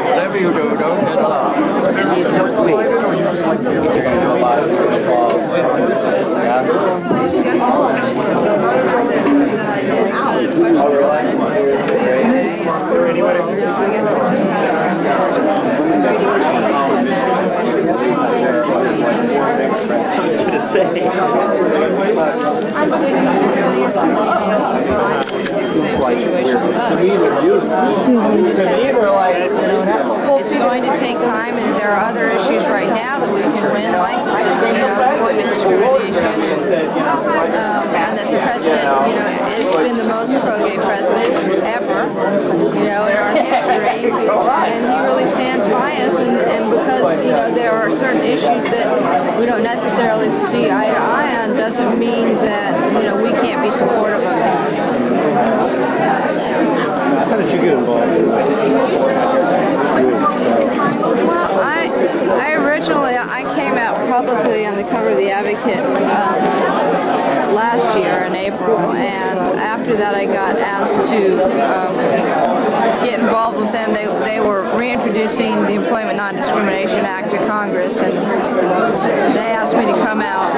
Whatever you do, don't get lost. So sweet. You're going to do a lot of calls. I was going to say. It's going to take time, and there are other issues right now that we can win, like employment discrimination, and that the president, has been the most pro-gay president ever, in our history, and he really stands by us, and because there are certain issues that we don't necessarily see eye to eye on, doesn't mean that we can't be supportive of him. How did you get involved in this? Well, I originally came out publicly on the cover of The Advocate last year in April, and after that I got asked to get involved with them. They were reintroducing the Employment Non-Discrimination Act to Congress, and they asked me to come out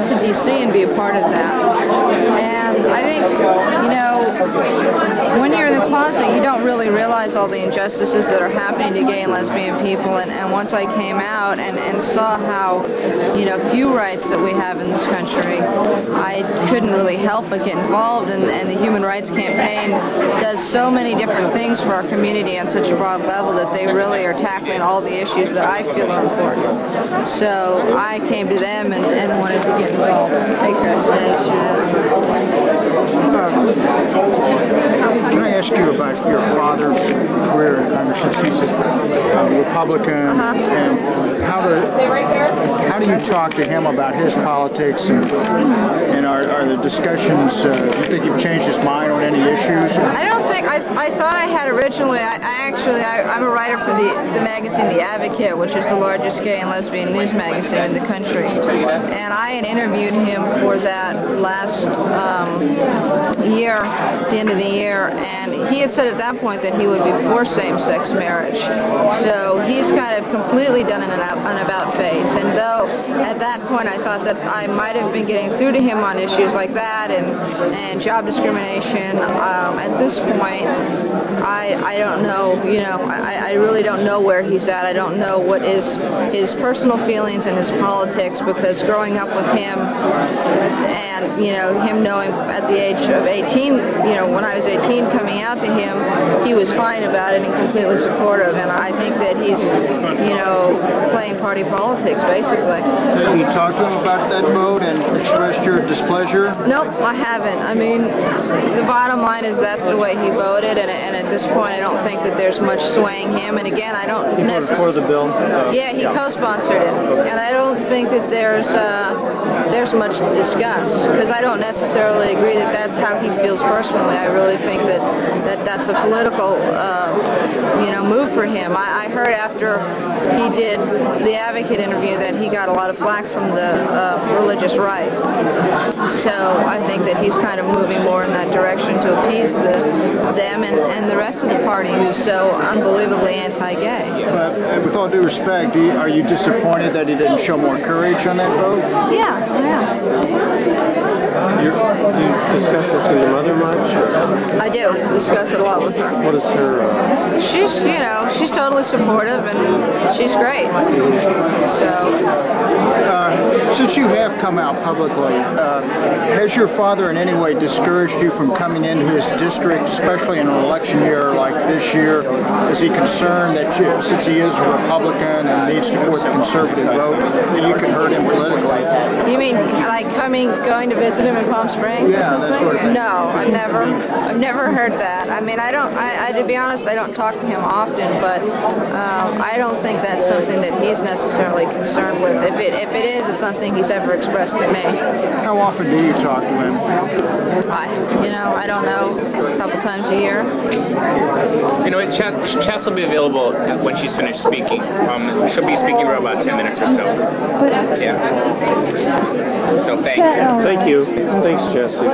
to D.C. and be a part of that. And I think, when you're in the closet, you don't really realize all the injustices that are happening to gay and lesbian people, and once I came out and saw how, few rights that we have in this country, I couldn't really help but get involved, and the Human Rights Campaign does so many different things for our community on such a broad level that they really are tackling all the issues that I feel are important. So I came to them and wanted to get involved. Hey, Chris. Can I ask you about your father's career in Congress, since he's a Republican, and how do you talk to him about his politics, and are the discussions, do you think you've changed his mind on any issues? I don't think, I thought I had originally, I'm a writer for the magazine The Advocate, which is the largest gay and lesbian news magazine in the country, and I had interviewed him for that last year, the end of the year, and he had said at that point that he would be for same-sex marriage. So he's kind of completely done an about-face, and though at that point I thought that I might have been getting through to him on issues like that and job discrimination, at this point I don't know, I really don't know where he's at. I don't know what is his personal feelings and his politics, because growing up with him and, him knowing at the age of 18, when I was 18, coming out to him, he was fine about it and completely supportive, and I think that he's, playing party politics, basically. Have you talked to him about that vote and expressed your displeasure? Nope, I haven't. I mean, the bottom line is that's the way he voted, and at this point I don't think that there's much swaying him, and again, I don't necessarily... For the bill? Yeah, he co-sponsored it, and I don't think that there's much to discuss, because I don't necessarily agree that that's how he feels personally. I really think that's a political, move for him. I heard after he did the Advocate interview that he got a lot of flack from the religious right. So I think that he's kind of moving more in that direction to appease them and the rest of the party, who's so unbelievably anti-gay. With all due respect, are you disappointed that he didn't show more courage on that vote? Yeah, I am. Do you discuss this with your mother much? I do discuss it a lot with her. What is her... She's totally supportive, and she's great. So... Since you have come out publicly, has your father in any way discouraged you from coming into his district, especially in an election year like this year? Is he concerned that since he is a Republican and needs to support the conservative vote, that you can hurt him politically? You mean like going to visit him in Palm Springs or something? That sort of thing. No, I've never heard that. I mean, to be honest, I don't talk to him often, but I don't think that's something that he's necessarily concerned with. If it is, it's something he's ever expressed to me. How often do you talk to him? I don't know, a couple times a year. Chas will be available when she's finished speaking. She'll be speaking for about 10 minutes or so. Yeah. So thanks. Thank you. Thanks, Jesse.